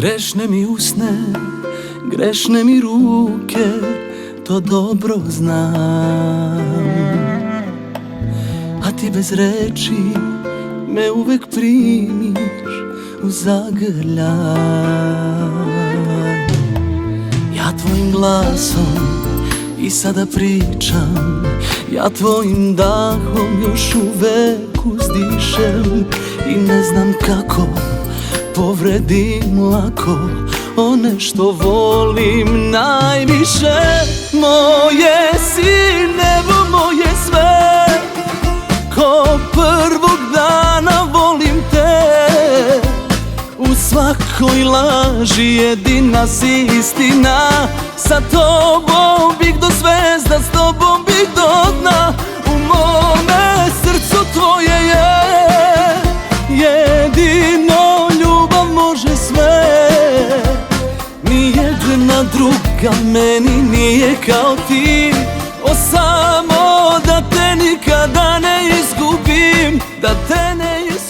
Grešne mi usne, grešne mi ruke, to dobro znam. A ti bez reči me uvek primiš u zagrljaj. Ja tvojim glasom i sada pričam, ja tvojim dahom još uvek uzdišem i ne znam kako povredim lako one što volim najviše. Moje si nebo, moje sve, ko prvog dana volim te. U svakoj laži jedina si istina, sa tobom bih do zvezda, s tobom bih do dna. U mome srcu tvoje je jedino, ljubav može sve. Nijedna druga meni nije kao ti, o samo da te nikada ne izgubim, da te ne izgubim.